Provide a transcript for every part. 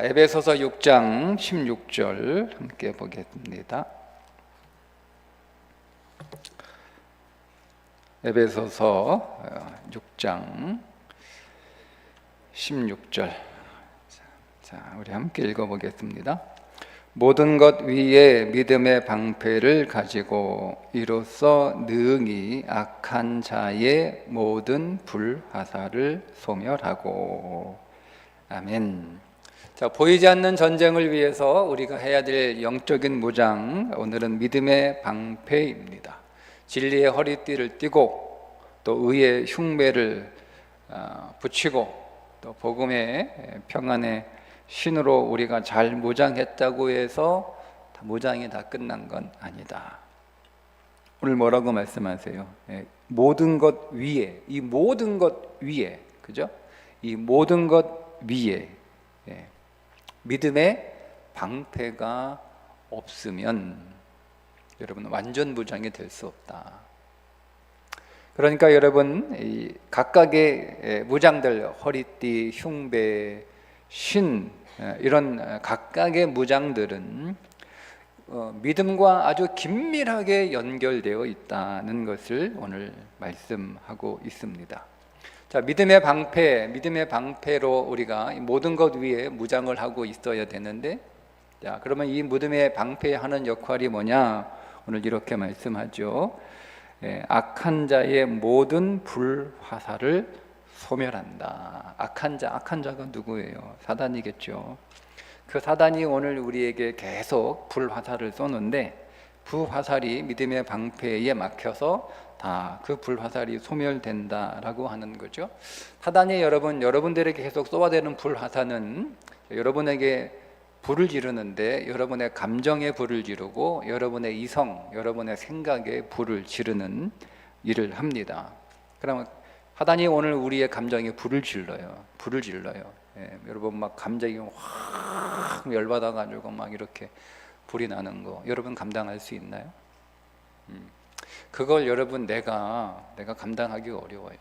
에베소서 6장 16절 함께 보겠습니다. 에베소서 6장 16절. 자, 우리 함께 읽어보겠습니다. 모든 것 위에 믿음의 방패를 가지고 이로써 능히 악한 자의 모든 불화살을 소멸하고. 아멘. 자, 보이지 않는 전쟁을 위해서 우리가 해야 될 영적인 무장, 오늘은 믿음의 방패입니다. 진리의 허리띠를 띠고 또 의의 흉배를 붙이고 또 복음의 평안의 신으로 우리가 잘 무장했다고 해서 무장이 다 끝난 건 아니다. 오늘 뭐라고 말씀하세요? 모든 것 위에, 이 모든 것 위에, 그죠? 이 모든 것 위에 믿음의 방패가 없으면 여러분 완전 무장이 될 수 없다. 그러니까 여러분 이 각각의 무장들, 허리띠, 흉배, 신, 이런 각각의 무장들은 믿음과 아주 긴밀하게 연결되어 있다는 것을 오늘 말씀하고 있습니다. 자, 믿음의 방패로 우리가 모든 것 위에 무장을 하고 있어야 되는데, 자, 그러면 이 믿음의 방패에 하는 역할이 뭐냐? 오늘 이렇게 말씀하죠. 악한 자의 모든 불화살을 소멸한다. 악한 자가 누구예요? 사단이겠죠. 그 사단이 오늘 우리에게 계속 불화살을 쏘는데, 불화살이 믿음의 방패에 막혀서 다 그 불화살이 소멸된다라고 하는 거죠. 사단이 여러분들에게 계속 쏘아대는 불화살은 여러분에게 불을 지르는데 여러분의 감정에 불을 지르고 여러분의 이성, 여러분의 생각에 불을 지르는 일을 합니다. 그러면 사단이 오늘 우리의 감정에 불을 질러요. 여러분 막 감정이 확 열받아가지고 막 이렇게 불이 나는 거 여러분 감당할 수 있나요? 그걸 여러분 내가 감당하기 어려워요.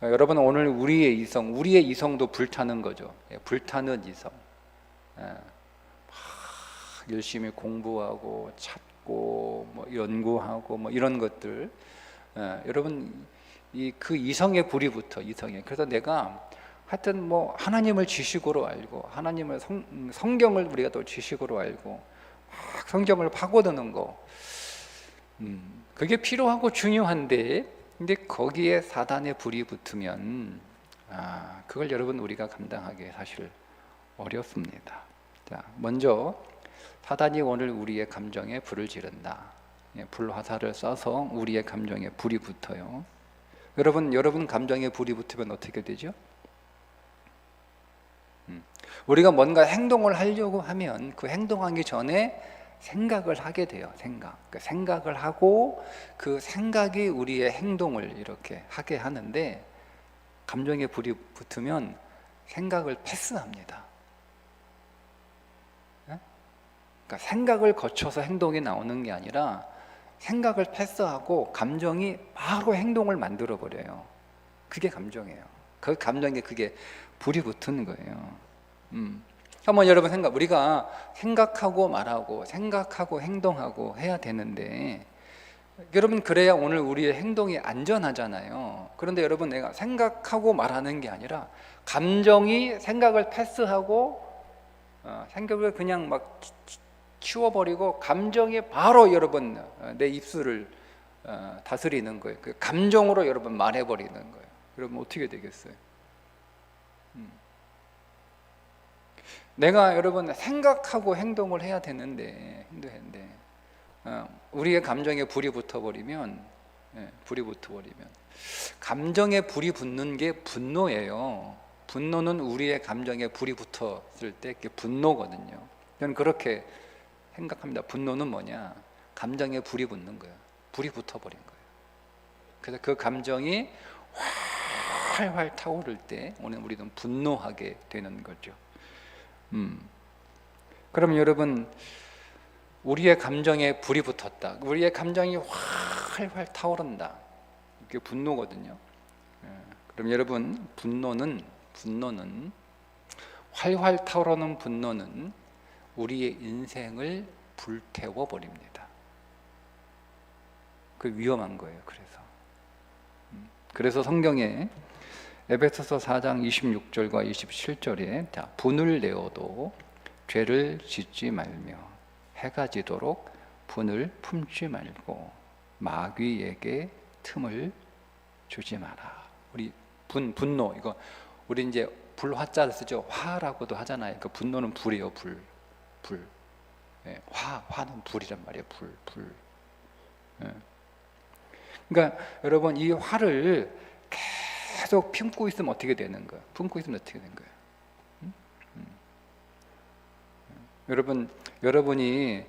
여러분 오늘 우리의 이성도 불타는 거죠. 불타는 이성. 열심히 공부하고 찾고 뭐 연구하고 뭐 이런 것들. 여러분 그 이성의 불이 붙어. 그래서 내가 하여튼 뭐 하나님을 지식으로 알고 하나님을 성경을 우리가 또 지식으로 알고 막 성경을 파고드는 거. 그게 필요하고 중요한데, 근데 거기에 사단의 불이 붙으면 그걸 여러분 우리가 감당하기 사실 어렵습니다. 자, 먼저 사단이 오늘 우리의 감정에 불을 지른다. 불화살을 쏴서 우리의 감정에 불이 붙어요. 여러분 감정에 불이 붙으면 어떻게 되죠? 우리가 뭔가 행동을 하려고 하면 그 행동하기 전에 생각을 하게 돼요. 생각을 하고 그 생각이 우리의 행동을 이렇게 하게 하는데, 감정에 불이 붙으면 생각을 패스합니다. 그러니까 생각을 거쳐서 행동이 나오는 게 아니라 생각을 패스하고 감정이 바로 행동을 만들어 버려요. 그게 감정이에요. 그 감정에 그게 불이 붙은 거예요. 한번 여러분 우리가 생각하고 말하고 생각하고 행동하고 해야 되는데, 여러분 그래야 오늘 우리의 행동이 안전하잖아요. 그런데 여러분 내가 생각하고 말하는 게 아니라 감정이 생각을 패스하고 생각을 그냥 막 치워버리고 감정이 바로 여러분 내 입술을 다스리는 거예요. 그 감정으로 여러분 말해버리는 거예요. 여러분 어떻게 되겠어요? 내가 여러분 생각하고 행동을 해야 되는데 우리의 감정에 불이 붙어버리면 감정에 불이 붙는 게 분노예요. 분노는 우리의 감정에 불이 붙었을 때 그게 분노거든요. 저는 그렇게 생각합니다. 분노는 뭐냐? 감정에 불이 붙는 거예요. 불이 붙어버린 거예요. 그래서 그 감정이 활활 타오를 때 오늘 우리는 분노하게 되는 거죠. 그럼 여러분 우리의 감정에 불이 붙었다. 우리의 감정이 활활 타오른다. 이게 분노거든요. 그럼 여러분 분노는 활활 타오르는 분노는 우리의 인생을 불태워 버립니다. 그 위험한 거예요. 그래서 성경에 에베소서 4장 26절과 27절에 자, 분을 내어도 죄를 짓지 말며 해가 지도록 분을 품지 말고 마귀에게 틈을 주지 마라. 우리 분노 이거 우리 이제 불화자를 쓰죠. 화라고도 하잖아요. 그 분노는 불이에요. 불. 예, 화는 불이란 말이에요. 불. 예. 그러니까 여러분 이 화를 계속 품고 있으면 어떻게 되는 거예요? 품고 있으면 어떻게 되는 거예요? 여러분이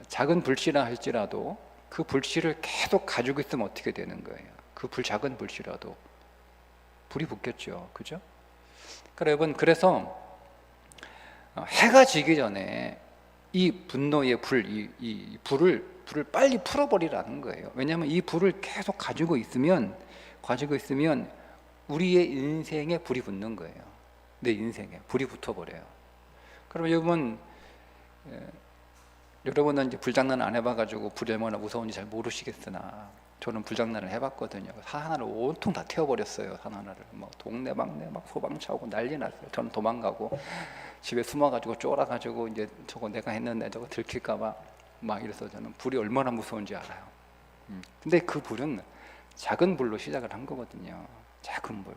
작은 불씨라 할지라도 그 불씨를 계속 가지고 있으면 어떻게 되는 거예요? 그 작은 불씨라도 불이 붙겠죠, 그죠? 그러니까 여러분 그래서 해가 지기 전에 이 분노의 이 불을 빨리 풀어버리라는 거예요. 왜냐하면 이 불을 계속 가지고 있으면 우리의 인생에 불이 붙는 거예요. 내 인생에 불이 붙어버려요. 그럼 여러분은 이제 불장난 안 해봐가지고 불이 얼마나 무서운지 잘 모르시겠으나 저는 불장난을 해봤거든요. 산 하나를 온통 다 태워버렸어요. 산 하나를 막 동네 방네 막 소방차오고 난리 났어요. 저는 도망가고 집에 숨어가지고 쫄아가지고 이제 저거 내가 했는데 저거 들킬까봐 막 이래서 저는 불이 얼마나 무서운지 알아요. 근데 그 불은 작은 불로 시작을 한 거거든요. 작은 불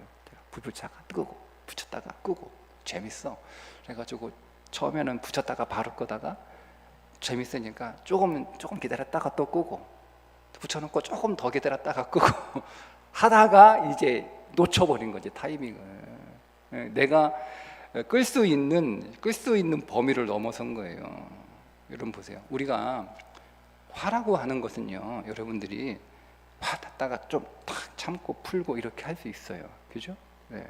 붙였다가 끄고 붙였다가 끄고 재밌어. 그래가지고 처음에는 붙였다가 바로 끄다가 재밌으니까 조금 기다렸다가 또 끄고 붙여놓고 조금 더 기다렸다가 끄고 하다가 이제 놓쳐버린 거지 타이밍을. 내가 끌 수 있는 범위를 넘어선 거예요. 여러분 보세요. 우리가 화라고 하는 것은요, 여러분들이 화 났다가 좀 탁 참고 풀고 이렇게 할 수 있어요. 그죠? 네.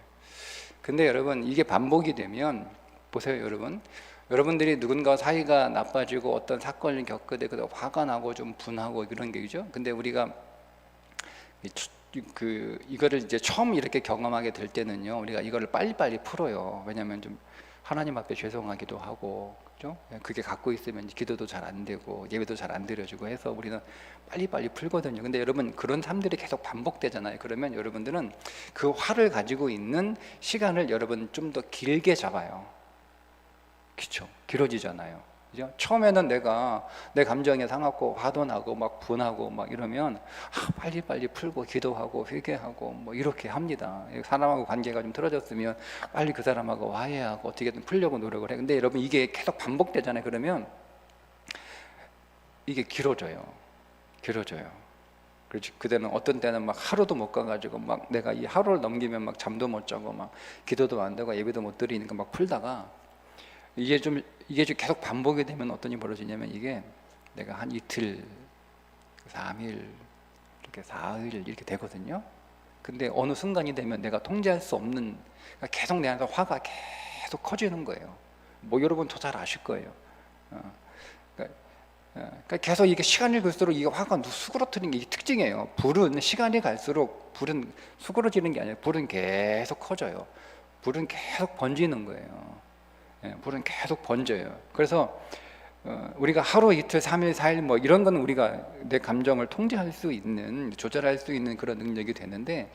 근데 여러분 이게 반복이 되면 보세요, 여러분들이 누군가 사이가 나빠지고 어떤 사건을 겪게 되고 화가 나고 좀 분하고 이런 게 있죠. 근데 우리가 이거를 이제 처음 이렇게 경험하게 될 때는요, 우리가 이거를 빨리빨리 풀어요. 왜냐하면 좀 하나님 앞에 죄송하기도 하고, 그죠? 그게 갖고 있으면 기도도 잘 안 되고 예배도 잘 안 드려지고 해서 우리는 빨리빨리 풀거든요. 근데 여러분 그런 삶들이 계속 반복되잖아요. 그러면 여러분들은 그 화를 가지고 있는 시간을 여러분 좀 더 길게 잡아요. 그렇죠? 길어지잖아요. 그죠? 처음에는 내가 내 감정에 상하고 화도 나고 막 분하고 막 이러면 빨리빨리 풀고 기도하고 회개하고 뭐 이렇게 합니다. 사람하고 관계가 좀 틀어졌으면 빨리 그 사람하고 화해하고 어떻게든 풀려고 노력을 해. 근데 여러분 이게 계속 반복되잖아요. 그러면 이게 길어져요. 그렇지. 그때는 어떤 때는 막 하루도 못 가가지고 막 내가 이 하루를 넘기면 막 잠도 못 자고 막 기도도 안 되고 예배도 못 드리니까 막 풀다가 이게 좀 계속 반복이 되면 어떤 일이 벌어지냐면 이게 내가 한 이틀, 3일, 이렇게 4일 이렇게 되거든요. 근데 어느 순간이 되면 내가 통제할 수 없는, 그러니까 계속 내 안에서 화가 계속 커지는 거예요. 뭐 여러분 더 잘 아실 거예요. 그러니까 계속 이게 시간이 갈수록 이게 화가 수그러뜨리는 게 특징이에요. 불은 시간이 갈수록 불은 수그러지는 게 아니라 불은 계속 커져요. 불은 계속 번지는 거예요. 불은 계속 번져요. 그래서 우리가 하루 이틀 3일 4일 뭐 이런 거는 우리가 내 감정을 통제할 수 있는, 조절할 수 있는 그런 능력이 되는데,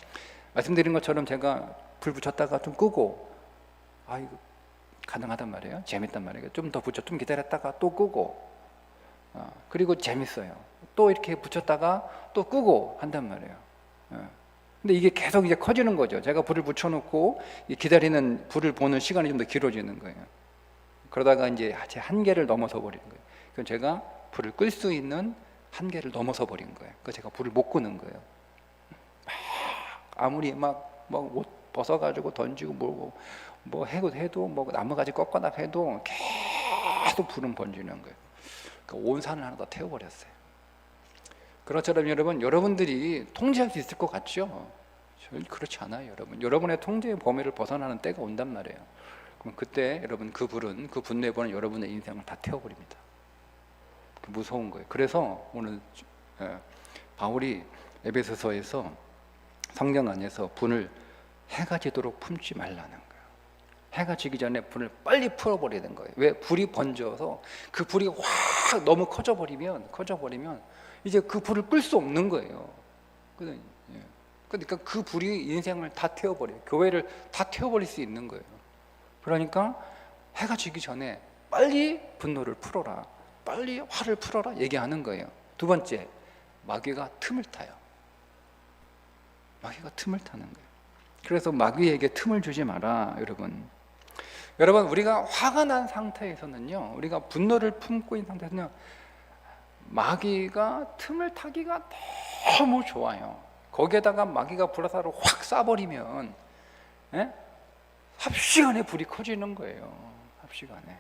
말씀드린 것처럼 제가 불 붙였다가 좀 끄고 이거 가능하단 말이에요. 재밌단 말이에요. 좀 더 붙여 좀 기다렸다가 또 끄고 그리고 재밌어요. 또 이렇게 붙였다가 또 끄고 한단 말이에요. 근데 이게 계속 이제 커지는 거죠. 제가 불을 붙여놓고 기다리는, 불을 보는 시간이 좀 더 길어지는 거예요. 그러다가 이제 제 한계를 넘어서 버리는 거예요. 그럼 제가 불을 끌 수 있는 한계를 넘어서 버린 거예요. 그러니까 제가 불을 못 끄는 거예요. 아무리 옷 벗어가지고 던지고 뭐 해도 뭐 나무가지 꺾거나 해도 계속 불은 번지는 거예요. 그러니까 온 산을 하나 더 태워버렸어요. 그렇처럼 여러분들이 통제할 수 있을 것 같죠? 절대 그렇지 않아요. 여러분의 통제의 범위를 벗어나는 때가 온단 말이에요. 그럼 그때 여러분 그 분노의 불은 여러분의 인생을 다 태워버립니다. 무서운 거예요. 그래서 오늘 바울이 에베소서에서 성경 안에서 분을 해가 지도록 품지 말라는 거예요. 해가 지기 전에 불을 빨리 풀어버리는 거예요. 왜? 불이 번져서 그 불이 확 너무 커져버리면 이제 그 불을 끌 수 없는 거예요. 그러니까 그 불이 인생을 다 태워버려요. 교회를 다 태워버릴 수 있는 거예요. 그러니까 해가 지기 전에 빨리 분노를 풀어라, 빨리 화를 풀어라 얘기하는 거예요. 두 번째, 마귀가 틈을 타요. 마귀가 틈을 타는 거예요. 그래서 마귀에게 틈을 주지 마라. 여러분 우리가 화가 난 상태에서는요, 우리가 분노를 품고 있는 상태에서는 마귀가 틈을 타기가 너무 좋아요. 거기에다가 마귀가 불화살을 확 쏴버리면 합시간에 불이 커지는 거예요. 합시간에.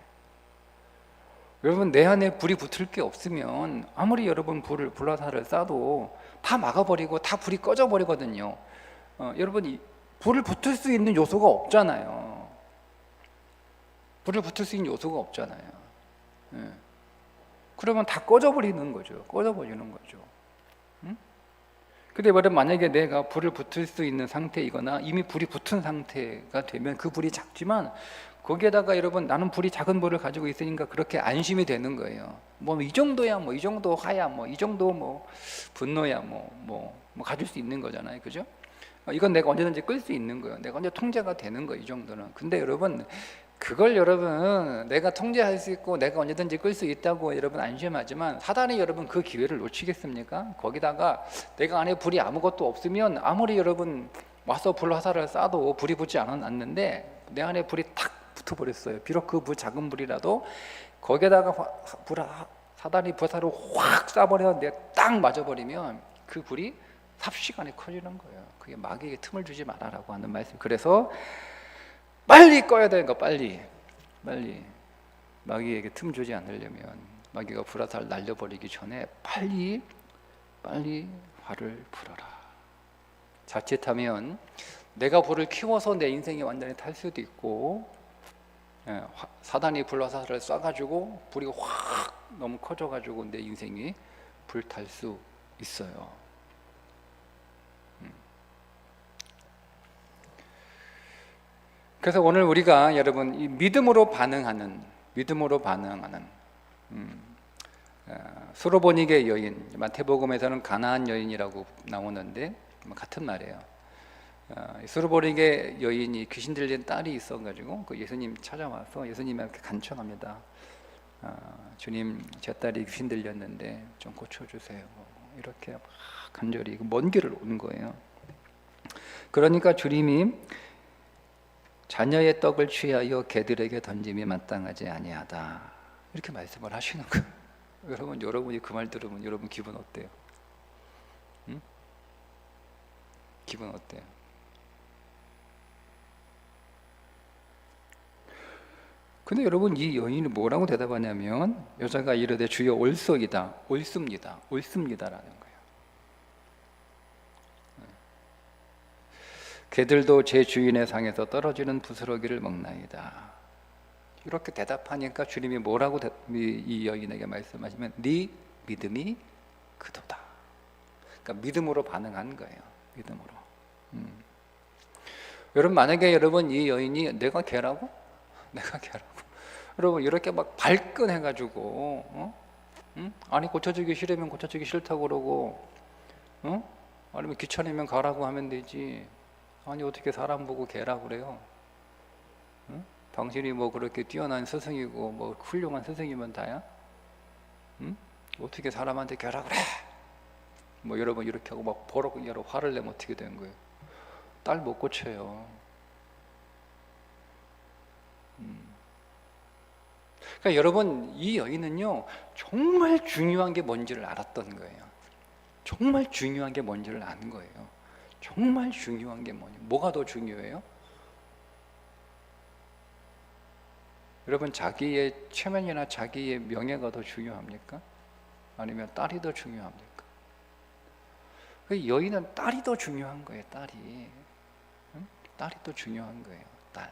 여러분 내 안에 불이 붙을 게 없으면 아무리 여러분 불화살을 쏴도 다 막아버리고 다 불이 꺼져버리거든요. 여러분 불을 붙을 수 있는 요소가 없잖아요. 불을 붙을 수 있는 요소가 없잖아요. 그러면 다 꺼져버리는 거죠. 근데 만약에 내가 불을 붙을 수 있는 상태이거나 이미 불이 붙은 상태가 되면 그 불이 작지만 거기에다가 여러분 나는 불이 작은 불을 가지고 있으니까 그렇게 안심이 되는 거예요. 이 정도야, 이 정도 화야, 이 정도 분노야, 가질 수 있는 거잖아요. 그죠? 이건 내가 언제든지 끌 수 있는 거예요. 내가 언제 통제가 되는 거예요. 이 정도는. 근데 여러분 그걸 내가 통제할 수 있고 내가 언제든지 끌 수 있다고 여러분 안심하지만 사단이 여러분 그 기회를 놓치겠습니까? 거기다가 내가 안에 불이 아무것도 없으면 아무리 여러분 와서 불화살을 쏴도 불이 붙지 않았는데 내 안에 불이 탁 붙어버렸어요. 비록 그 작은 불이라도 거기에다가 사단이 불화살을 확 쏴버렸는데 딱 맞아버리면 그 불이 삽시간에 커지는 거예요. 그게 마귀에게 틈을 주지 말아라고 하는 말씀. 그래서 빨리 꺼야 되는 거, 빨리 마귀에게 틈 주지 않으려면 마귀가 불화살 날려버리기 전에 빨리 화를 풀어라. 자칫하면 내가 불을 키워서 내 인생이 완전히 탈 수도 있고 사단이 불화살을 쏴가지고 불이 확 너무 커져가지고 내 인생이 불탈 수 있어요. 그래서 오늘 우리가 여러분 이 믿음으로 반응하는 수로보닉의 여인, 마태복음에서는 가나안 여인이라고 나오는데 같은 말이에요. 수로보닉의 여인이 귀신 들린 딸이 있어가지고 그 예수님 찾아와서 예수님한테 간청합니다. 주님, 제 딸이 귀신 들렸는데 좀 고쳐주세요. 이렇게 막 간절히 먼 길을 온 거예요. 그러니까 주님이 자녀의 떡을 취하여 개들에게 던짐이 마땅하지 아니하다 이렇게 말씀을 하시는 거예요. 여러분이 그 말 들으면 여러분 기분 어때요? 기분 어때요? 근데 여러분 이 여인이 뭐라고 대답하냐면 여자가 이르되 주여 옳습니다라는 거예요. 개들도 제 주인의 상에서 떨어지는 부스러기를 먹나이다. 이렇게 대답하니까 주님이 뭐라고 이 여인에게 말씀하시면 네 믿음이 그도다. 그러니까 믿음으로 반응한 거예요. 믿음으로. 여러분 만약에 여러분 이 여인이 내가 개라고? 여러분 이렇게 막 발끈해가지고 아니 고쳐주기 싫으면 고쳐주기 싫다고 그러고 아니면 귀찮으면 가라고 하면 되지. 아니 어떻게 사람 보고 개라고 그래요? 응? 당신이 그렇게 뛰어난 스승이고 훌륭한 스승이면 다야? 응? 어떻게 사람한테 개라고 그래? 여러분 이렇게 하고 버럭 화를 내면 어떻게 되는 거예요? 딸 못 고쳐요. 그러니까 여러분 이 여인은요 정말 중요한 게 뭔지를 알았던 거예요. 정말 중요한 게 뭔지를 아는 거예요. 정말 중요한 게 뭐가 더 중요해요? 여러분 자기의 체면이나 자기의 명예가 더 중요합니까? 아니면 딸이 더 중요합니까? 그 여인은 딸이 더 중요한 거예요. 딸이 더 중요한 거예요. 딸.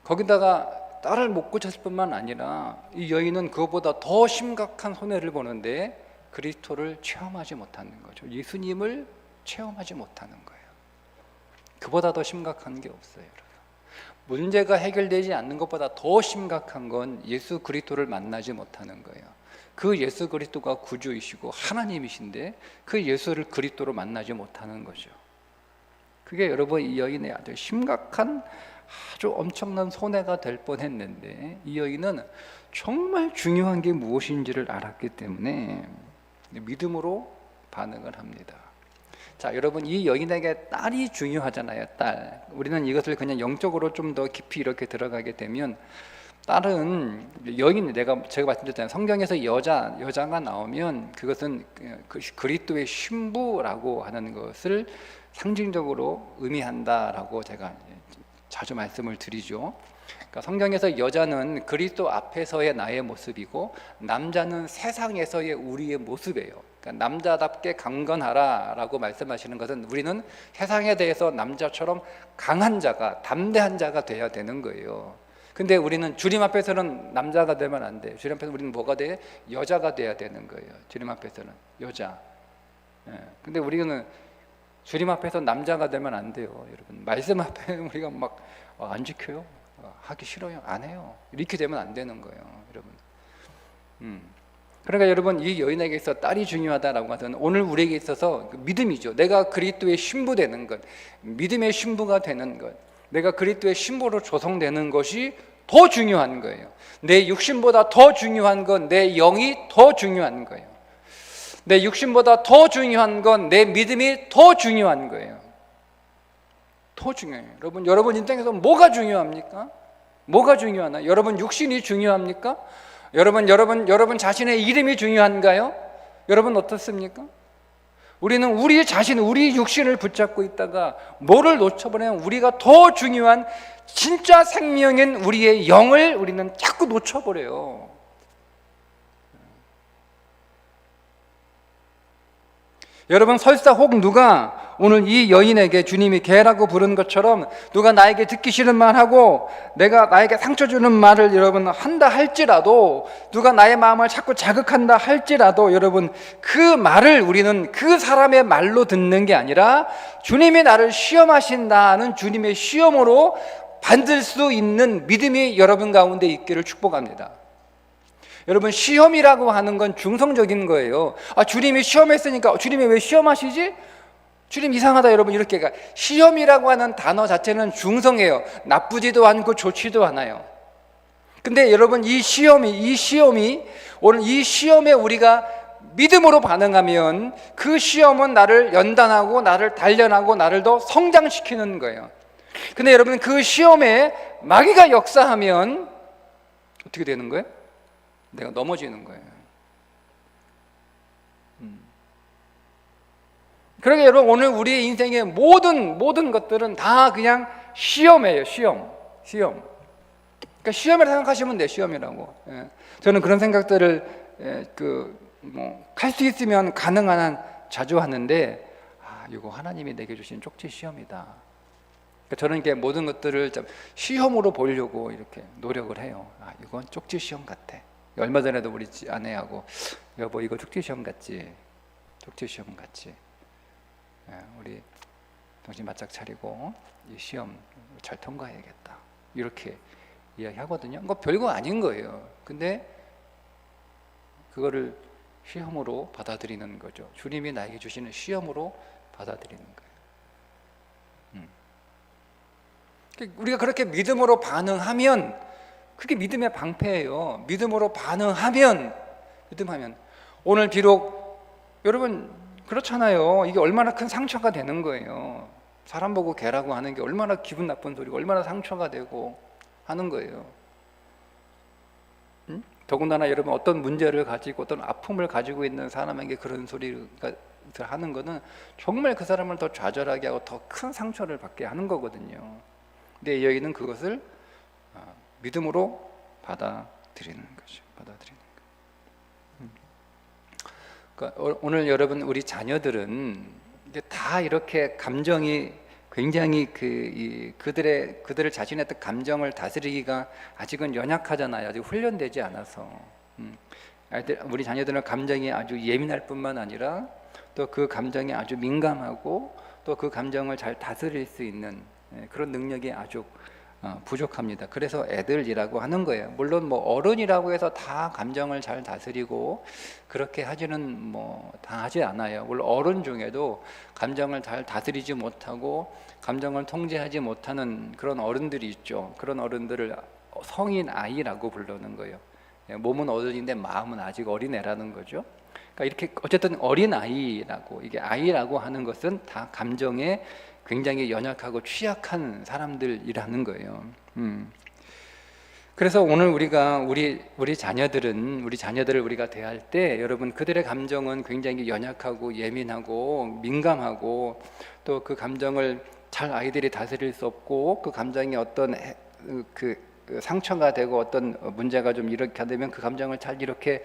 거기다가 딸을 못 고쳤을 뿐만 아니라 이 여인은 그것보다 더 심각한 손해를 보는데 그리스도를 체험하지 못하는 거죠. 예수님을 체험하지 못하는 거예요. 그보다 더 심각한 게 없어요. 여러분. 문제가 해결되지 않는 것보다 더 심각한 건 예수 그리스도를 만나지 못하는 거예요. 그 예수 그리스도가 구주이시고 하나님이신데 그 예수를 그리스도로 만나지 못하는 거죠. 그게 여러분 이 여인의 아주 심각한 아주 엄청난 손해가 될 뻔했는데, 이 여인은 정말 중요한 게 무엇인지를 알았기 때문에 믿음으로 반응을 합니다. 자, 여러분, 이 여인에게 딸이 중요하잖아요. 딸. 우리는 이것을 그냥 영적으로 좀 더 깊이 이렇게 들어가게 되면, 딸은 여인, 제가 말씀드렸잖아요. 성경에서 여자가 나오면 그것은 그리스도의 신부라고 하는 것을 상징적으로 의미한다라고 제가 자주 말씀을 드리죠. 그러니까 성경에서 여자는 그리스도 앞에서의 나의 모습이고 남자는 세상에서의 우리의 모습이에요. 그러니까 남자답게 강건하라라고 말씀하시는 것은 우리는 세상에 대해서 남자처럼 강한 자가, 담대한 자가 돼야 되는 거예요. 근데 우리는 주님 앞에서는 남자가 되면 안 돼요. 주님 앞에서 우리는 뭐가 돼? 여자가 돼야 되는 거예요. 주님 앞에서는 여자. 근데 우리는 주님 앞에서 남자가 되면 안 돼요. 여러분, 말씀 앞에 우리가 막 안 지켜요? 하기 싫어요? 안 해요? 이렇게 되면 안 되는 거예요, 여러분. 그러니까 여러분, 이 여인에게 있어 딸이 중요하다라고 하는 오늘 우리에게 있어서 믿음이죠. 내가 그리스도의 신부 되는 것, 믿음의 신부가 되는 것, 내가 그리스도의 신부로 조성되는 것이 더 중요한 거예요. 내 육신보다 더 중요한 건 내 영이 더 중요한 거예요. 내 육신보다 더 중요한 건 내 믿음이 더 중요한 거예요. 더 중요해요. 여러분 인생에서 뭐가 중요합니까? 뭐가 중요하나? 여러분 육신이 중요합니까? 여러분 자신의 이름이 중요한가요? 여러분 어떻습니까? 우리는 우리 자신, 우리 육신을 붙잡고 있다가 뭐를 놓쳐버리면 우리가 더 중요한 진짜 생명인 우리의 영을 우리는 자꾸 놓쳐버려요. 여러분, 설사 혹 누가 오늘 이 여인에게 주님이 개라고 부른 것처럼 누가 나에게 듣기 싫은 말하고 내가 나에게 상처 주는 말을 여러분 한다 할지라도, 누가 나의 마음을 자꾸 자극한다 할지라도, 여러분 그 말을 우리는 그 사람의 말로 듣는 게 아니라 주님이 나를 시험하신다는 주님의 시험으로 받을 수 있는 믿음이 여러분 가운데 있기를 축복합니다. 여러분, 시험이라고 하는 건 중성적인 거예요. 주님이 시험했으니까 주님이 왜 시험하시지? 주님 이상하다, 여러분. 이렇게 시험이라고 하는 단어 자체는 중성이에요. 나쁘지도 않고 좋지도 않아요. 근데 여러분, 이 시험이 오늘 이 시험에 우리가 믿음으로 반응하면 그 시험은 나를 연단하고 나를 단련하고 나를 더 성장시키는 거예요. 근데 여러분, 그 시험에 마귀가 역사하면 어떻게 되는 거예요? 내가 넘어지는 거예요. 그러게 여러분, 오늘 우리의 인생의 모든 것들은 다 그냥 시험이에요. 시험. 그러니까 시험이라고 생각하시면 돼요. 시험이라고. 저는 그런 생각들을 할 수 있으면 가능한 한 자주 하는데, 이거 하나님이 내게 주신 쪽지 시험이다. 그러니까 저는 이렇게 모든 것들을 좀 시험으로 보려고 이렇게 노력을 해요. 이건 쪽지 시험 같아. 얼마 전에도 우리 아내하고, 여보 이거 쪽지 시험 같지? 쪽지 시험 같지? 우리 정신 바짝 차리고 이 시험 잘 통과해야겠다, 이렇게 이야기하거든요. 뭐 별거 아닌 거예요. 근데 그거를 시험으로 받아들이는 거죠. 주님이 나에게 주시는 시험으로 받아들이는 거예요. 우리가 그렇게 믿음으로 반응하면 그게 믿음의 방패예요. 믿음으로 반응하면 오늘 비록 여러분 그렇잖아요. 이게 얼마나 큰 상처가 되는 거예요. 사람 보고 개라고 하는 게 얼마나 기분 나쁜 소리고 얼마나 상처가 되고 하는 거예요. 더군다나 여러분, 어떤 문제를 가지고 어떤 아픔을 가지고 있는 사람에게 그런 소리를 하는 거는 정말 그 사람을 더 좌절하게 하고 더 큰 상처를 받게 하는 거거든요. 근데 이 여인은 그것을 믿음으로 받아들이는 거죠. 그러니까 오늘 여러분, 우리 자녀들은 이게 다 이렇게 감정이 굉장히 그들의 자신의 감정을 다스리기가 아직은 연약하잖아요. 아직 훈련되지 않아서. 우리 자녀들은 감정이 아주 예민할 뿐만 아니라 또 그 감정이 아주 민감하고 또 그 감정을 잘 다스릴 수 있는 그런 능력이 아주 부족합니다. 그래서 애들이라고 하는 거예요. 물론 뭐 어른이라고 해서 다 감정을 잘 다스리고 그렇게 하지는 뭐 다 하지 않아요. 물론 어른 중에도 감정을 잘 다스리지 못하고 감정을 통제하지 못하는 그런 어른들이 있죠. 그런 어른들을 성인 아이라고 부르는 거예요. 몸은 어른인데 마음은 아직 어린애라는 거죠. 그러니까 이렇게 어쨌든 어린 아이라고, 이게 아이라고 하는 것은 다 감정에 굉장히 연약하고 취약한 사람들이라는 거예요. 그래서 오늘 우리가 우리 자녀들을 우리가 대할 때 여러분 그들의 감정은 굉장히 연약하고 예민하고 민감하고 또 그 감정을 잘 아이들이 다스릴 수 없고 그 감정이 어떤 그 상처가 되고 어떤 문제가 좀 이렇게 되면 그 감정을 잘 이렇게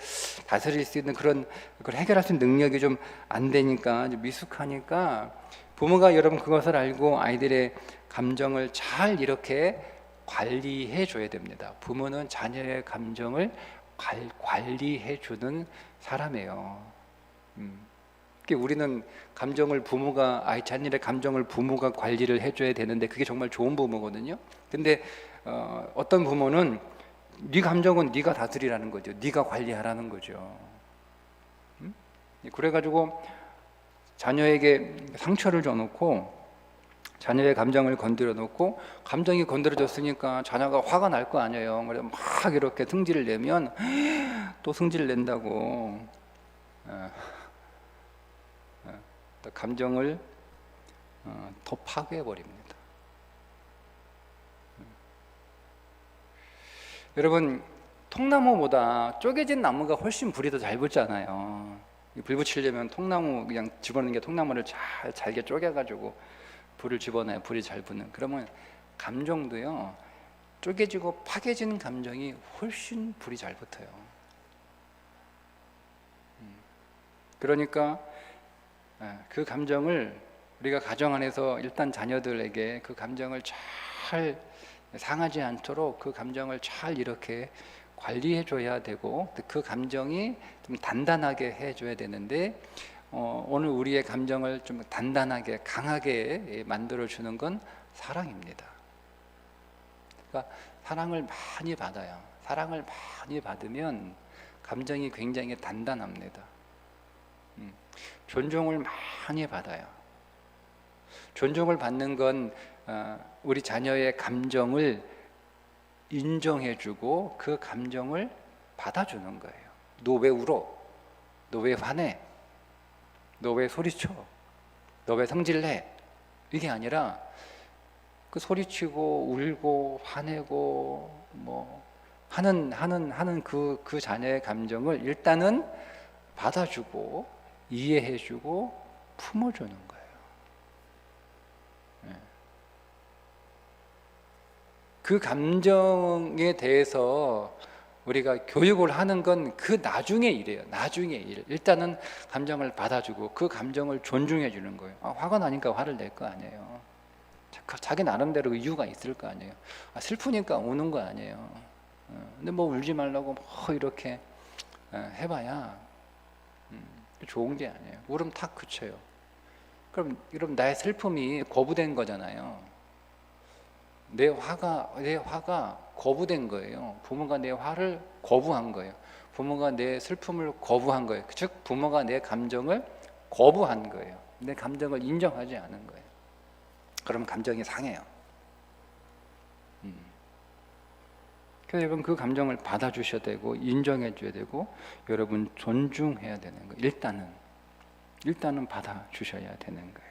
다스릴 수 있는 그걸 해결할 수 있는 능력이 좀 안 되니까 좀 미숙하니까 부모가 여러분 그것을 알고 아이들의 감정을 잘 이렇게 관리해 줘야 됩니다. 부모는 자녀의 감정을 관리해 주는 사람이에요. 우리는 감정을 자녀의 감정을 부모가 관리를 해줘야 되는데 그게 정말 좋은 부모거든요. 근데 어떤 부모는 네 감정은 네가 다스리라는 거죠. 네가 관리하라는 거죠. 그래가지고 자녀에게 상처를 줘놓고 자녀의 감정을 건드려 놓고 감정이 건드려졌으니까 자녀가 화가 날 거 아니에요. 그래서 막 이렇게 승질을 내면 또 승질을 낸다고 감정을 더 파괴해 버립니다. 여러분 통나무보다 쪼개진 나무가 훨씬 불이 더 잘 붙잖아요. 불 붙이려면 통나무 그냥 집어넣는 게 통나무를 잘게 쪼개가지고 불을 집어넣어야 불이 잘 붙는. 그러면 감정도요 쪼개지고 파괴진 감정이 훨씬 불이 잘 붙어요. 그러니까 그 감정을 우리가 가정 안에서 일단 자녀들에게 그 감정을 잘 상하지 않도록 그 감정을 잘 이렇게 관리해 줘야 되고 그 감정이 좀 단단하게 해줘야 되는데 오늘 우리의 감정을 좀 단단하게 강하게 만들어 주는 건 사랑입니다. 그러니까 사랑을 많이 받아요. 사랑을 많이 받으면 감정이 굉장히 단단합니다. 존중을 많이 받아요. 존중을 받는 건 우리 자녀의 감정을 인정해주고 그 감정을 받아주는 거예요. 너 왜 울어? 너 왜 화내? 너 왜 소리쳐? 너 왜 성질내? 이게 아니라 그 소리치고 울고 화내고 뭐 하는 그 자녀의 감정을 일단은 받아주고 이해해주고 품어주는 거예요. 그 감정에 대해서 우리가 교육을 하는 건 그 나중의 일이에요. 나중의 일. 일단은 감정을 받아주고 그 감정을 존중해 주는 거예요. 화가 나니까 화를 낼 거 아니에요. 자기 나름대로 이유가 있을 거 아니에요. 슬프니까 우는 거 아니에요. 근데 뭐 울지 말라고 뭐 이렇게 해봐야 좋은 게 아니에요. 울음 탁 그쳐요. 그럼 나의 슬픔이 거부된 거잖아요. 내 화가 거부된 거예요. 부모가 내 화를 거부한 거예요. 부모가 내 슬픔을 거부한 거예요. 즉 부모가 내 감정을 거부한 거예요. 내 감정을 인정하지 않은 거예요. 그럼 감정이 상해요. 그래서 여러분 그 감정을 받아주셔야 되고 인정해 줘야 되고 여러분 존중해야 되는 거예요. 일단은 받아주셔야 되는 거예요.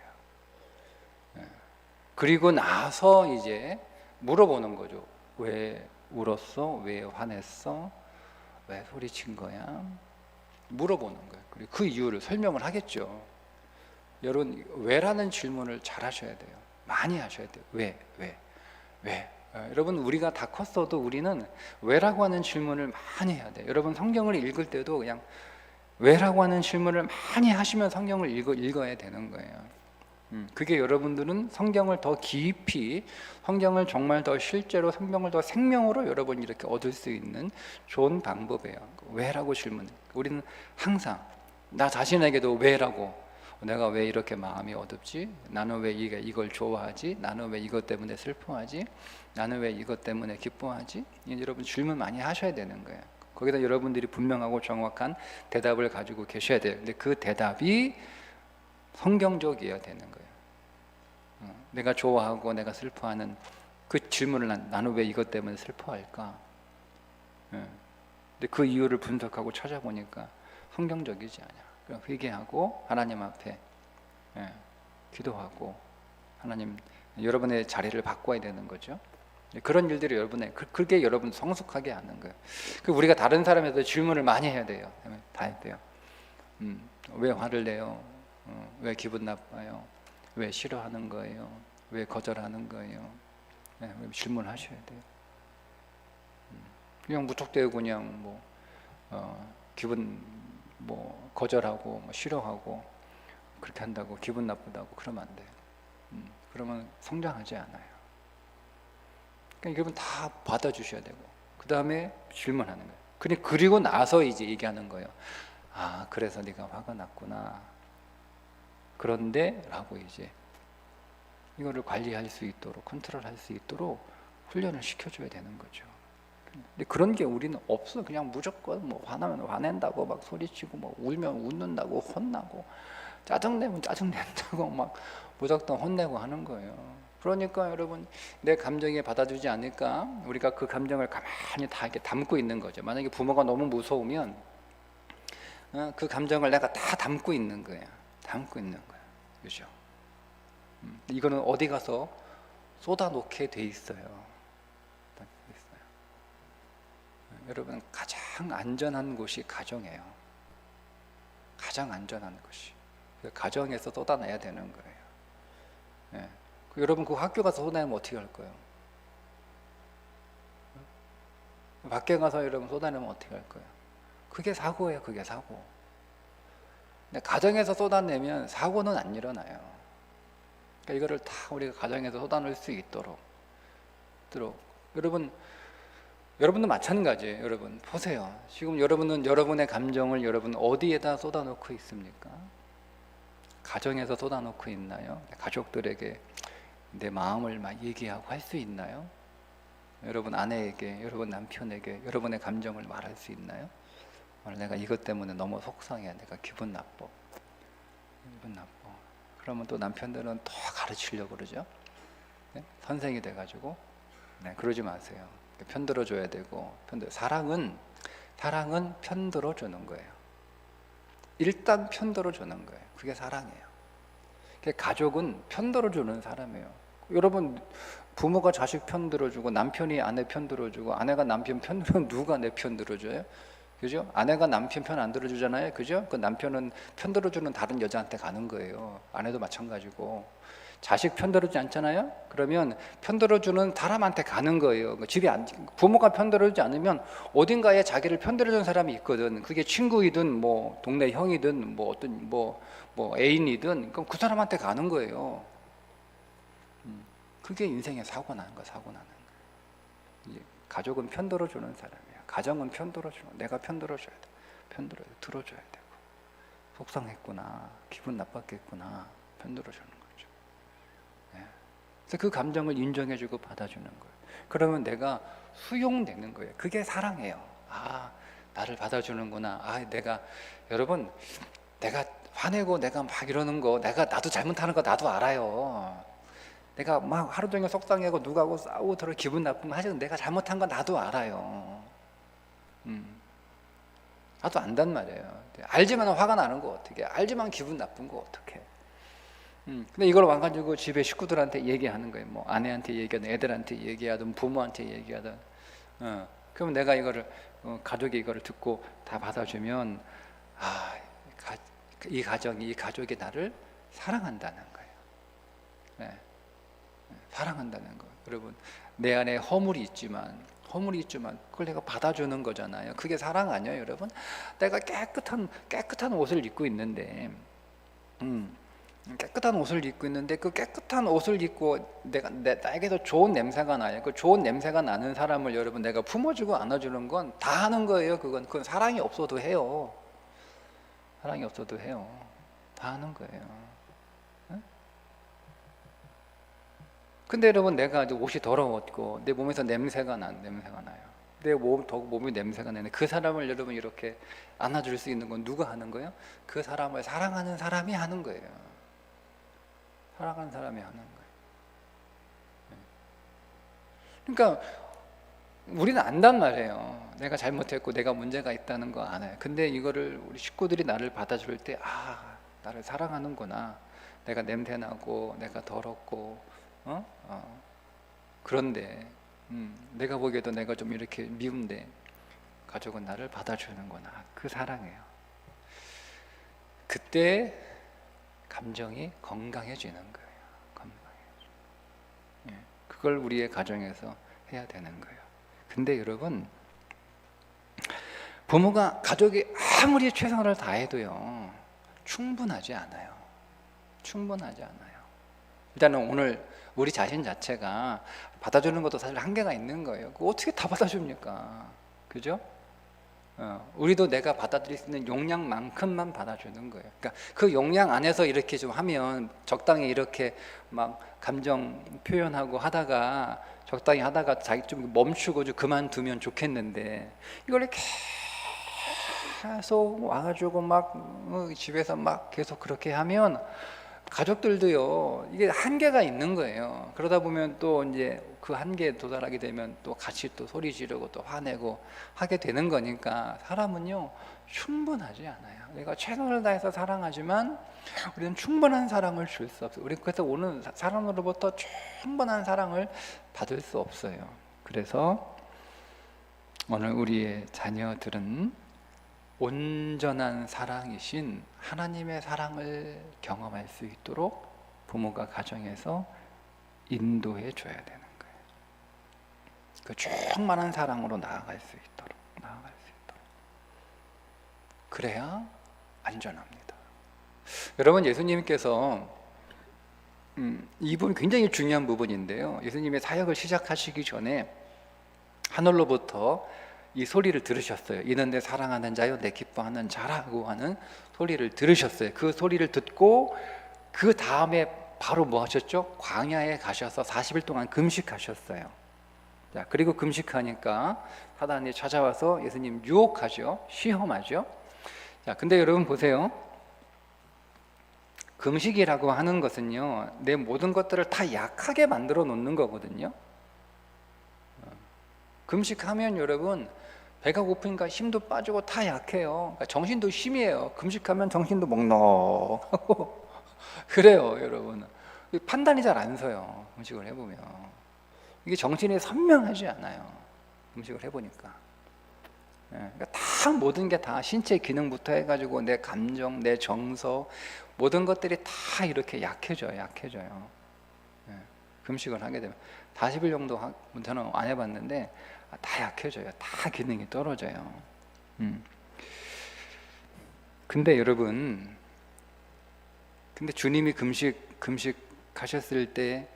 그리고 나서 이제 물어보는 거죠. 왜 울었어? 왜 화냈어? 왜 소리친 거야? 물어보는 거예요. 그리고 그 이유를 설명을 하겠죠. 여러분 왜라는 질문을 잘 하셔야 돼요. 많이 하셔야 돼요. 왜? 여러분 우리가 다 컸어도 우리는 왜라고 하는 질문을 많이 해야 돼요. 여러분 성경을 읽을 때도 그냥 왜라고 하는 질문을 많이 하시면 성경을 읽어야 되는 거예요. 그게 여러분들은 성경을 더 깊이, 성경을 정말 더 실제로 성경을 더 생명으로 여러분이 이렇게 얻을 수 있는 좋은 방법이에요. 왜라고 질문. 우리는 항상 나 자신에게도 왜라고 내가 왜 이렇게 마음이 어둡지? 나는 왜 이걸 좋아하지? 나는 왜 이것 때문에 슬퍼하지? 나는 왜 이것 때문에 기뻐하지? 여러분 질문 많이 하셔야 되는 거예요. 거기다 여러분들이 분명하고 정확한 대답을 가지고 계셔야 돼요. 근데 그 대답이 성경적이어야 되는 거예요. 내가 좋아하고 내가 슬퍼하는 그 질문을 나는 왜 이것 때문에 슬퍼할까? 근데 그 이유를 분석하고 찾아보니까 성경적이지 않아. 그럼 회개하고 하나님 앞에 기도하고 하나님 여러분의 자리를 바꿔야 되는 거죠. 그런 일들이 여러분의 그게 여러분 성숙하게 하는 거예요. 우리가 다른 사람에서 질문을 많이 해야 돼요. 다 해야 돼요. 왜 화를 내요? 왜 기분 나빠요? 왜 싫어하는 거예요? 왜 거절하는 거예요? 질문하셔야 돼요. 그냥 무턱대고 그냥 기분 거절하고 싫어하고 그렇게 한다고 기분 나쁘다고 그러면 안 돼요. 그러면 성장하지 않아요. 그러니까 여러분 다 받아주셔야 되고 그 다음에 질문하는 거예요. 그리고 나서 이제 얘기하는 거예요. 아, 그래서 네가 화가 났구나. 그런데 라고 이제 이거를 관리할 수 있도록 컨트롤할 수 있도록 훈련을 시켜줘야 되는 거죠. 근데 그런 게 우리는 없어. 그냥 무조건 화나면 화낸다고 막 소리치고 울면 웃는다고 혼나고 짜증내면 짜증낸다고 막 무작정 혼내고 하는 거예요. 그러니까 여러분 내 감정에 받아주지 않을까? 우리가 그 감정을 가만히 다 이렇게 담고 있는 거죠. 만약에 부모가 너무 무서우면 그 감정을 내가 다 담고 있는 거예요. 담고 있는 거예요. 그죠? 이거는 어디 가서 쏟아놓게 돼 있어요. 여러분 가장 안전한 곳이 가정이에요. 가장 안전한 곳이. 가정에서 쏟아내야 되는 거예요. 네. 여러분 그 학교 가서 쏟아내면 어떻게 할 거예요? 밖에 가서 여러분 쏟아내면 어떻게 할 거예요? 그게 사고예요. 그게 사고. 근데 가정에서 쏟아내면 사고는 안 일어나요. 그러니까 이거를 다 우리가 가정에서 쏟아낼 수 있도록 여러분도 마찬가지예요. 여러분 보세요. 지금 여러분은 여러분의 감정을 여러분 어디에다 쏟아놓고 있습니까? 가정에서 쏟아놓고 있나요? 가족들에게 내 마음을 막 얘기하고 할 수 있나요? 여러분 아내에게, 여러분 남편에게 여러분의 감정을 말할 수 있나요? 오늘 내가 이것 때문에 너무 속상해. 내가 기분 나빠. 그러면 또 남편들은 더 가르치려고 그러죠. 네? 선생이 돼가지고 그러지 마세요. 편들어줘야 되고 사랑은 편들어주는 거예요. 일단 편들어주는 거예요. 그게 사랑이에요. 가족은 편들어주는 사람이에요. 여러분 부모가 자식 편들어주고 남편이 아내 편들어주고 아내가 남편 편들어주면 누가 내 편 들어줘요? 그죠? 아내가 남편 편 안 들어주잖아요. 그죠? 그 남편은 편들어주는 다른 여자한테 가는 거예요. 아내도 마찬가지고. 자식 편들어주지 않잖아요? 그러면 편들어주는 사람한테 가는 거예요. 부모가 편들어주지 않으면 어딘가에 자기를 편들어주는 사람이 있거든. 그게 친구이든 동네 형이든 어떤 애인이든 그럼 그 사람한테 가는 거예요. 그게 인생의 사고 나는 거야. 가족은 편들어주는 사람이야. 가정은 편들어주는, 내가 편들어줘야 돼. 들어줘야 되고. 속상했구나, 기분 나빴겠구나, 편들어주는 거죠. 그래서 그 감정을 인정해주고 받아주는 거예요. 그러면 내가 수용되는 거예요. 그게 사랑이에요. 아, 나를 받아주는구나. 여러분, 내가 화내고 내가 막 이러는 거, 나도 잘못하는 거 나도 알아요. 내가 막 하루 종일 속상해하고 누구하고 싸우고 들어 기분 나쁜 거 하지만 내가 잘못한 거 나도 알아요. 나도 안단 말이에요. 알지만 화가 나는 거 어떻게? 알지만 기분 나쁜 거 어떻게? 근데 이걸 와가지고 집에 식구들한테 얘기하는 거예요. 아내한테 얘기하든 애들한테 얘기하든 부모한테 얘기하든. 그럼 내가 이거를 가족이 이거를 듣고 다 받아주면 이 가족이 나를 사랑한다는 거예요. 네. 사랑한다는 거. 여러분 내 안에 허물이 있지만 그걸 내가 받아주는 거잖아요. 그게 사랑 아니에요, 여러분? 내가 깨끗한 옷을 입고 있는데 그 깨끗한 옷을 입고 나에게서 좋은 냄새가 나요. 그 좋은 냄새가 나는 사람을 여러분 내가 품어주고 안아주는 건 다 하는 거예요. 그건 사랑이 없어도 해요. 사랑이 없어도 해요. 다 하는 거예요. 응? 근데 여러분, 내가 이제 옷이 더러웠고 내 몸에서 냄새가 나요. 내 몸이 냄새가 나는데 그 사람을 여러분 이렇게 안아줄 수 있는 건 누가 하는 거예요? 그 사람을 사랑하는 사람이 하는 거예요. 사랑하는 사람이 하는 거예요. 그러니까 우리는 안단 말이에요. 내가 잘못했고 내가 문제가 있다는 거 알아요. 근데 이거를 우리 식구들이 나를 받아줄 때, 나를 사랑하는구나. 내가 냄새나고 내가 더럽고 그런데 내가 보기에도 내가 좀 이렇게 미운데 가족은 나를 받아주는구나. 그 사랑이에요. 그때 감정이 건강해지는 거예요. 그걸 우리의 가정에서 해야 되는 거예요. 근데 여러분, 부모가 가족이 아무리 최선을 다해도요 충분하지 않아요. 일단은 오늘 우리 자신 자체가 받아주는 것도 사실 한계가 있는 거예요. 그거 어떻게 다 받아줍니까? 그죠? 우리도 내가 받아들일 수 있는 용량만큼만 받아주는 거예요. 그러니까 그 용량 안에서 이렇게 좀 하면, 적당히 이렇게 막 감정 표현하고 하다가 적당히 하다가 자기 좀 멈추고 좀 그만두면 좋겠는데, 이걸 계속 와가지고 막 집에서 막 계속 그렇게 하면 가족들도요 이게 한계가 있는 거예요. 그러다 보면 또 이제 그 한계에 도달하게 되면 또 같이 또 소리 지르고 또 화내고 하게 되는 거니까, 사람은요 충분하지 않아요. 내가 최선을 다해서 사랑하지만 우리는 충분한 사랑을 줄 수 없어요. 우리 그래서 오는 사람으로부터 충분한 사랑을 받을 수 없어요. 그래서 오늘 우리의 자녀들은 온전한 사랑이신 하나님의 사랑을 경험할 수 있도록 부모가 가정에서 인도해 줘야 되는 거예요. 그 충만한 사랑으로 나아갈 수 있도록. 그래야 안전합니다. 여러분, 예수님께서 이 부분 굉장히 중요한 부분인데요, 예수님의 사역을 시작하시기 전에 하늘로부터 이 소리를 들으셨어요. 이는 내 사랑하는 자요 내 기뻐하는 자라고 하는 소리를 들으셨어요. 그 소리를 듣고 그 다음에 바로 뭐 하셨죠? 광야에 가셔서 40일 동안 금식하셨어요. 자, 그리고 금식하니까 사단이 찾아와서 예수님 유혹하죠. 시험하죠. 자, 근데 여러분 보세요. 금식이라고 하는 것은요, 내 모든 것들을 다 약하게 만들어 놓는 거거든요. 금식하면 여러분 배가 고프니까 힘도 빠지고 다 약해요. 그러니까 정신도 심해요. 금식하면 정신도 멍넉하고 그래요, 여러분. 판단이 잘 안 서요. 금식을 해보면 이게 정신이 선명하지 않아요. 금식을 해보니까. 그러니까 다 모든 게 다 신체 기능부터 해가지고 내 감정, 내 정서, 모든 것들이 다 이렇게 약해져요. 금식을 하게 되면 40일 정도 저는 안 해봤는데 다 약해져요. 다 기능이 떨어져요. 근데 여러분, 근데 주님이 금식하셨을 때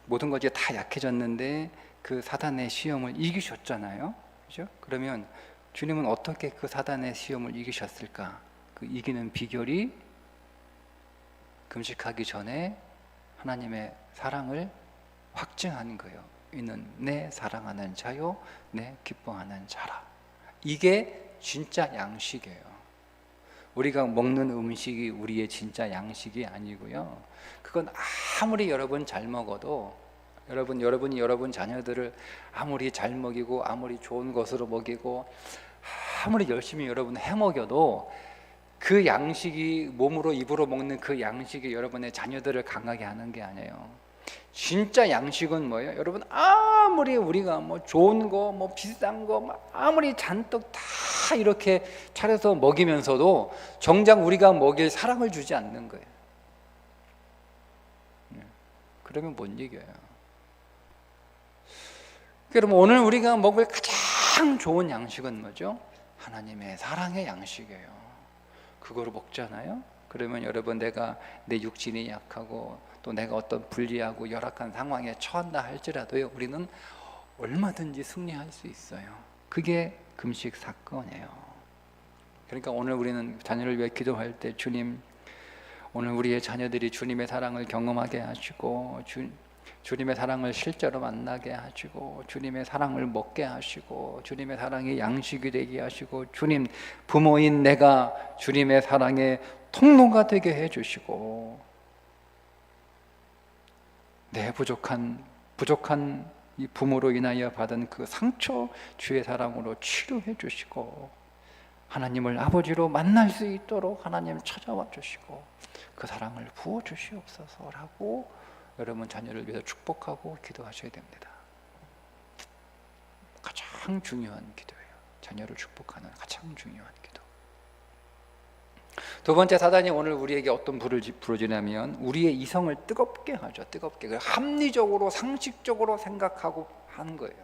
모든 것이 다 약해졌는데 그 사단의 시험을 이기셨잖아요. 그죠? 그러면 주님은 어떻게 그 사단의 시험을 이기셨을까? 그 이기는 비결이 금식하기 전에 하나님의 사랑을 확증한 거예요. 이는 내 사랑하는 자요 내 기뻐하는 자라. 이게 진짜 양식이에요. 우리가 먹는 음식이 우리의 진짜 양식이 아니고요, 그건 아무리 여러분 잘 먹어도, 여러분이 여러분 자녀들을 아무리 잘 먹이고 아무리 좋은 것으로 먹이고 아무리 열심히 여러분 해먹여도 그 양식이, 몸으로 입으로 먹는 그 양식이 여러분의 자녀들을 강하게 하는 게 아니에요. 진짜 양식은 뭐예요? 여러분, 아무리 우리가 뭐 좋은 거, 뭐 비싼 거 아무리 잔뜩 다 이렇게 차려서 먹이면서도 정작 우리가 먹일 사랑을 주지 않는 거예요. 그러면 못 이겨요. 여러분, 오늘 우리가 먹을 가장 좋은 양식은 뭐죠? 하나님의 사랑의 양식이에요. 그거로 먹잖아요. 그러면 여러분, 내가 내 육신이 약하고 또 내가 어떤 불리하고 열악한 상황에 처한다 할지라도요, 우리는 얼마든지 승리할 수 있어요. 그게 금식 사건이에요. 그러니까 오늘 우리는 자녀를 위해 기도할 때, 주님, 오늘 우리의 자녀들이 주님의 사랑을 경험하게 하시고 주님의 사랑을 실제로 만나게 하시고 주님의 사랑을 먹게 하시고 주님의 사랑이 양식이 되게 하시고 주님 부모인 내가 주님의 사랑의 통로가 되게 해주시고 내 부족한 이 부모로 인하여 받은 그 상처 주의 사랑으로 치료해 주시고 하나님을 아버지로 만날 수 있도록 하나님 찾아와 주시고 그 사랑을 부어 주시옵소서라고 여러분 자녀를 위해서 축복하고 기도하셔야 됩니다. 가장 중요한 기도예요. 자녀를 축복하는 가장 중요한 기도. 두 번째, 사단이 오늘 우리에게 어떤 불을 불어주냐면 우리의 이성을 뜨겁게 하죠. 뜨겁게 합리적으로 상식적으로 생각하고 하는 거예요.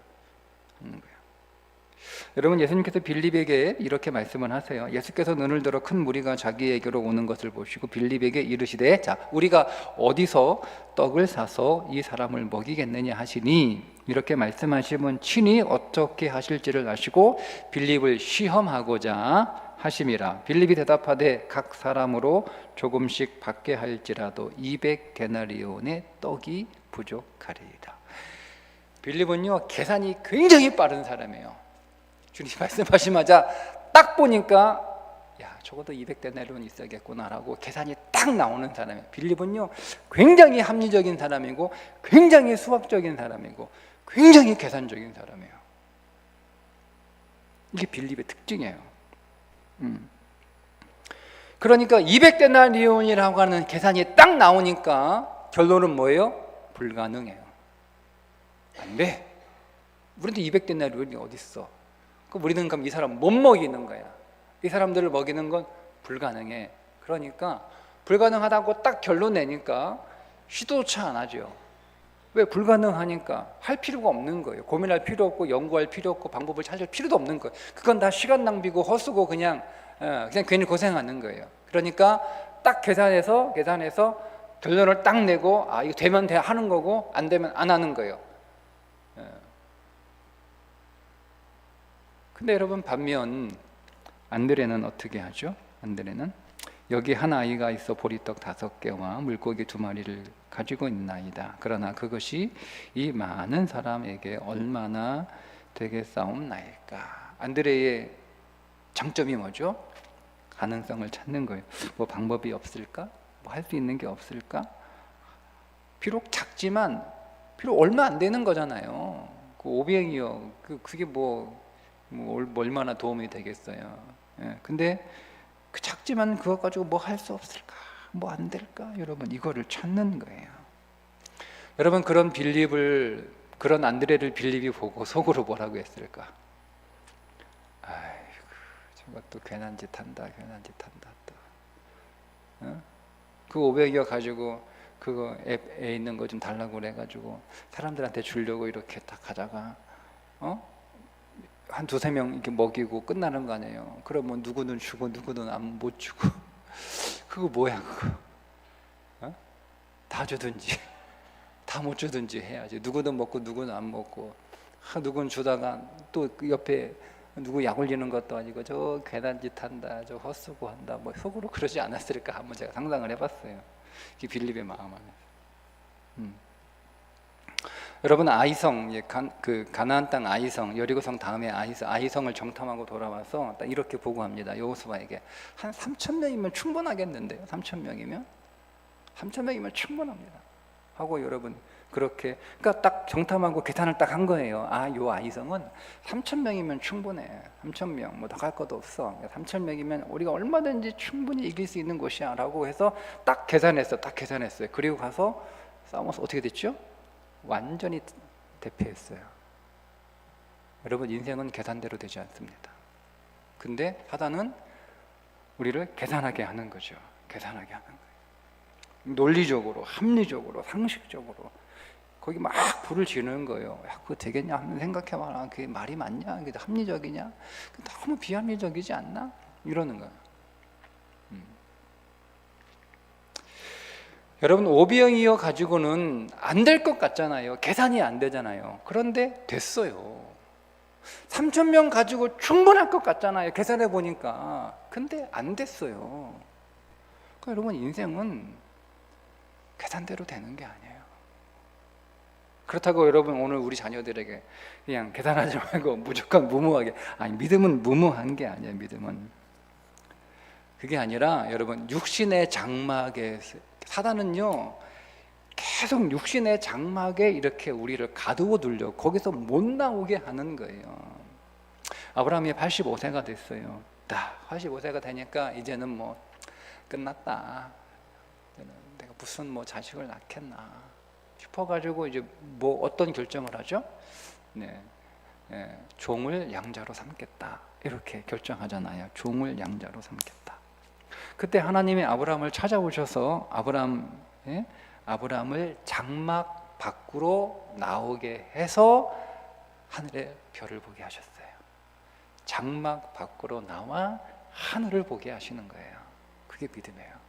여러분, 예수님께서 빌립에게 이렇게 말씀을 하세요. 예수께서 눈을 들어 큰 무리가 자기에게로 오는 것을 보시고 빌립에게 이르시되 자 우리가 어디서 떡을 사서 이 사람을 먹이겠느냐 하시니 이렇게 말씀하시면 친히 어떻게 하실지를 아시고 빌립을 시험하고자 하심이라. 빌립이 대답하되 각 사람으로 조금씩 받게 할지라도 200데나리온의 떡이 부족하리이다. 빌립은요 계산이 굉장히 빠른 사람이에요. 주님 말씀하시마자 딱 보니까 야 적어도 200데나리온 있어야겠구나라고 계산이 딱 나오는 사람이에요. 빌립은요 굉장히 합리적인 사람이고 굉장히 수학적인 사람이고 굉장히 계산적인 사람이에요. 이게 빌립의 특징이에요. 그러니까 200데나리온이라고 하는 계산이 딱 나오니까 결론은 뭐예요? 불가능해요. 안 돼. 우리한테 200데나리온이 어디 있어? 우리는 그럼 이 사람 못 먹이는 거야. 이 사람들을 먹이는 건 불가능해. 그러니까 불가능하다고 딱 결론 내니까 시도조차 안 하죠. 왜? 불가능하니까 할 필요가 없는 거예요. 고민할 필요 없고 연구할 필요 없고 방법을 찾을 필요도 없는 거예요. 그건 다 시간 낭비고 헛수고 그냥 괜히 고생하는 거예요. 그러니까 딱 계산해서 결론을 딱 내고 아 이거 되면 돼 하는 거고 안 되면 안 하는 거예요. 근데 여러분 반면 안드레는 어떻게 하죠? 안드레는 여기 한 아이가 있어 보리떡 5개와 물고기 2마리를 가지고 있나이다. 그러나 그것이 이 많은 사람에게 얼마나 되겠사옵나이까. 안드레의 장점이 뭐죠? 가능성을 찾는 거예요. 뭐 방법이 없을까? 뭐 할 수 있는 게 없을까? 비록 작지만 비록 얼마 안 되는 거잖아요. 그 오병이요. 그게 뭐 얼마나 도움이 되겠어요. 예, 근데 그 작지만 그것 가지고 뭐 할 수 없을까? 뭐 안 될까? 여러분 이거를 찾는 거예요. 여러분 그런 안드레를 빌립이 보고 속으로 뭐라고 했을까? 아이고 저것도 괜한 짓 한다 또. 어? 그 500여 가지고 그거 앱에 있는 거 좀 달라고 그래가지고 사람들한테 주려고 이렇게 딱 가다가 한 2-3명 이렇게 먹이고 끝나는 거 아니에요. 그러면 누구는 주고 누구는 못 주고 그거 뭐야 그거? 다 주든지 다 못 주든지 해야지. 누구는 먹고 누구는 안 먹고 누구는 주다가 또 그 옆에 누구 약 올리는 것도 아니고 저 괜한 짓 한다 저 헛수고 한다 뭐 속으로 그러지 않았을까 한번 제가 상상을 해봤어요. 이게 빌립의 마음 안에서. 여러분 아이성 가나안 땅 아이성 여리고성 다음에 아이성을 정탐하고 돌아와서 딱 이렇게 보고합니다. 여호수아에게 한 3,000명이면 충분하겠는데요. 3,000명이면 충분합니다. 하고 여러분 그렇게 그러니까 딱 정탐하고 계산을 딱 한 거예요. 요 아이성은 3,000명이면 충분해. 3,000명 뭐 더 갈 것도 없어. 3,000명이면 우리가 얼마든지 충분히 이길 수 있는 곳이야라고 해서 딱 계산했어요. 그리고 가서 싸워서 어떻게 됐죠? 완전히 대패했어요. 여러분 인생은 계산대로 되지 않습니다. 근데 사단은 우리를 계산하게 하는 거죠. 계산하게 하는 거예요. 논리적으로, 합리적으로, 상식적으로 거기 막 불을 지르는 거예요. 야, 그거 되겠냐 하면 생각해봐라. 그게 말이 맞냐? 그게 합리적이냐? 너무 비합리적이지 않나? 이러는 거예요. 여러분 오병이어 가지고는 안 될 것 같잖아요. 계산이 안 되잖아요. 그런데 됐어요. 3,000명 가지고 충분할 것 같잖아요. 계산해 보니까. 근데 안 됐어요. 그러니까 여러분, 인생은 계산대로 되는 게 아니에요. 그렇다고 여러분, 오늘 우리 자녀들에게 그냥 계산하지 말고 무조건 무모하게, 아니, 믿음은 무모한 게 아니에요. 믿음은 그게 아니라 여러분, 육신의 장막에, 사단은요 계속 육신의 장막에 이렇게 우리를 가두어 두려, 거기서 못 나오게 하는 거예요. 아브라함이 85세가 됐어요. 85세가 되니까 이제는 뭐 끝났다, 내가 무슨 뭐 자식을 낳겠나 싶어가지고 이제 뭐 어떤 결정을 하죠? 종을 양자로 삼겠다, 이렇게 결정하잖아요. 종을 양자로 삼겠다. 그때 하나님이 아브라함을 찾아오셔서 아브라함을 장막 밖으로 나오게 해서 하늘의 별을 보게 하셨어요. 장막 밖으로 나와 하늘을 보게 하시는 거예요. 그게 믿음이에요.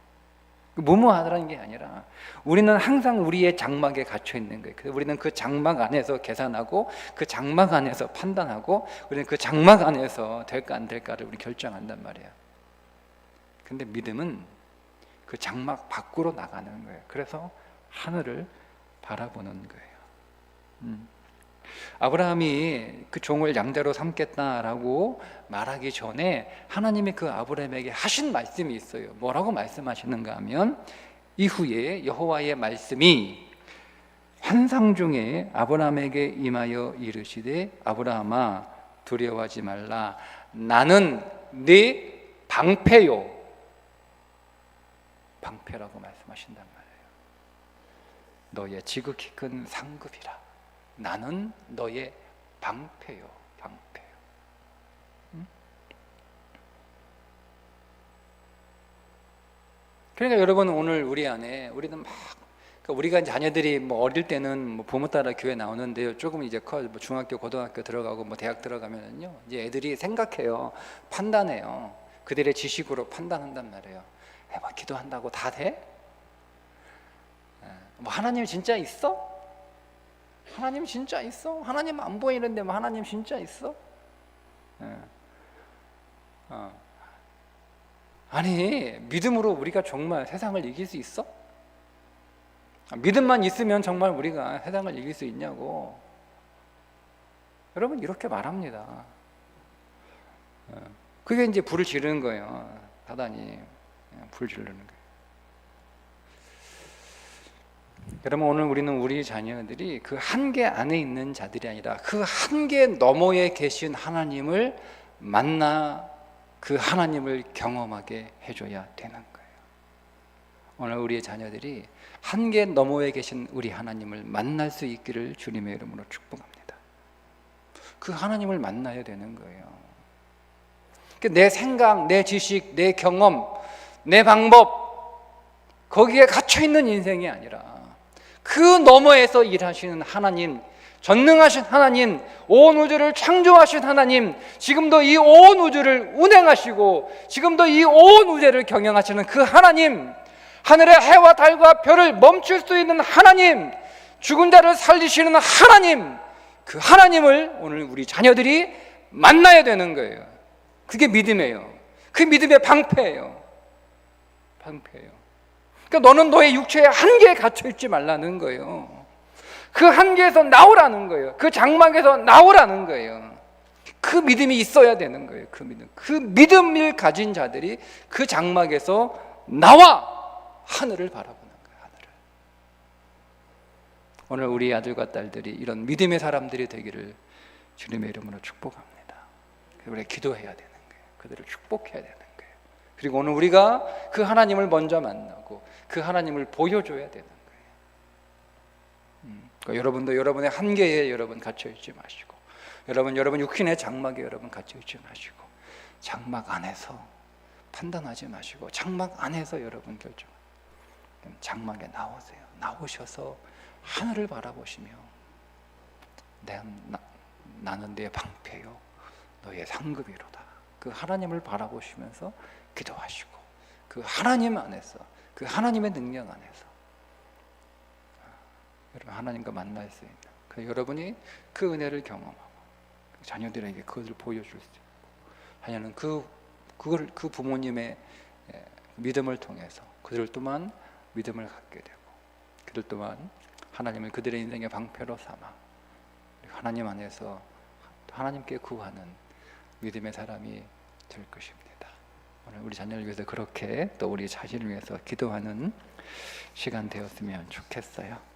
무모하다는 게 아니라 우리는 항상 우리의 장막에 갇혀 있는 거예요. 우리는 그 장막 안에서 계산하고, 그 장막 안에서 판단하고, 우리는 그 장막 안에서 될까 안 될까를 우리 결정한단 말이에요. 근데 믿음은 그 장막 밖으로 나가는 거예요. 그래서 하늘을 바라보는 거예요. 아브라함이 그 종을 양자로 삼겠다라고 말하기 전에 하나님이 그 아브라함에게 하신 말씀이 있어요. 뭐라고 말씀하시는가 하면, 이후에 여호와의 말씀이 환상 중에 아브라함에게 임하여 이르시되, 아브라함아 두려워하지 말라, 나는 네 방패요. 방패라고 말씀하신단 말이에요. 너의 지극히 큰 상급이라. 나는 너의 방패요, 방패요. 그러니까 여러분, 오늘 우리 안에, 우리는 막, 그러니까 우리가 자녀들이 뭐 어릴 때는 뭐 부모 따라 교회 나오는데요, 조금 이제 뭐 중학교, 고등학교 들어가고 뭐 대학 들어가면은요, 이제 애들이 생각해요, 판단해요. 그들의 지식으로 판단한단 말이에요. 뭐 기도한다고 다 돼? 뭐 하나님 진짜 있어? 하나님 진짜 있어? 하나님 안 보이는데 뭐 하나님 진짜 있어? 아니, 믿음으로 우리가 정말 세상을 이길 수 있어? 믿음만 있으면 정말 우리가 세상을 이길 수 있냐고. 여러분, 이렇게 말합니다. 그게 이제 불을 지르는 거예요. 사단이 불 지르는 거예요. 여러분, 오늘 우리는 우리 자녀들이 그 한계 안에 있는 자들이 아니라 그 한계 너머에 계신 하나님을 만나 그 하나님을 경험하게 해줘야 되는 거예요. 오늘 우리의 자녀들이 한계 너머에 계신 우리 하나님을 만날 수 있기를 주님의 이름으로 축복합니다. 그 하나님을 만나야 되는 거예요. 내 생각, 내 지식, 내 경험, 내 방법, 거기에 갇혀있는 인생이 아니라 그 너머에서 일하시는 하나님, 전능하신 하나님, 온 우주를 창조하신 하나님, 지금도 이 온 우주를 운행하시고 지금도 이 온 우주를 경영하시는 그 하나님, 하늘의 해와 달과 별을 멈출 수 있는 하나님, 죽은 자를 살리시는 하나님, 그 하나님을 오늘 우리 자녀들이 만나야 되는 거예요. 그게 믿음이에요. 그 믿음의 방패예요. 방패예요. 그러니까 너는 너의 육체의 한계에 갇혀 있지 말라는 거예요. 그 한계에서 나오라는 거예요. 그 장막에서 나오라는 거예요. 그 믿음이 있어야 되는 거예요. 그 믿음을 가진 자들이 그 장막에서 나와 하늘을 바라보는 거예요. 하늘을. 오늘 우리 아들과 딸들이 이런 믿음의 사람들이 되기를 주님의 이름으로 축복합니다. 우리가 기도해야 되는 거예요. 그들을 축복해야 되는 거예요. 그리고 오늘 우리가 그 하나님을 먼저 만나고 그 하나님을 보여줘야 되는 거예요. 그러니까 여러분도 여러분의 한계에 여러분 갇혀있지 마시고, 여러분 육신의 장막에 여러분 갇혀있지 마시고, 장막 안에서 판단하지 마시고, 장막 안에서 여러분 장막에 나오세요. 나오셔서 하늘을 바라보시며, 나는 내 방패요 너의 상급이로다. 그 하나님을 바라보시면서 기도하시고, 그 하나님 안에서, 그 하나님의 능력 안에서 여러분 하나님과 만날 수 있는, 그 여러분이 그 은혜를 경험하고 자녀들에게 그것을 보여줄 수 있고, 자녀는 그 부모님의 믿음을 통해서 그들 또한 믿음을 갖게 되고, 그들 또한 하나님을 그들의 인생의 방패로 삼아 하나님 안에서 하나님께 구하는 믿음의 사람이 될 것입니다. 오늘 우리 자녀를 위해서 그렇게 또 우리 자신을 위해서 기도하는 시간 되었으면 좋겠어요.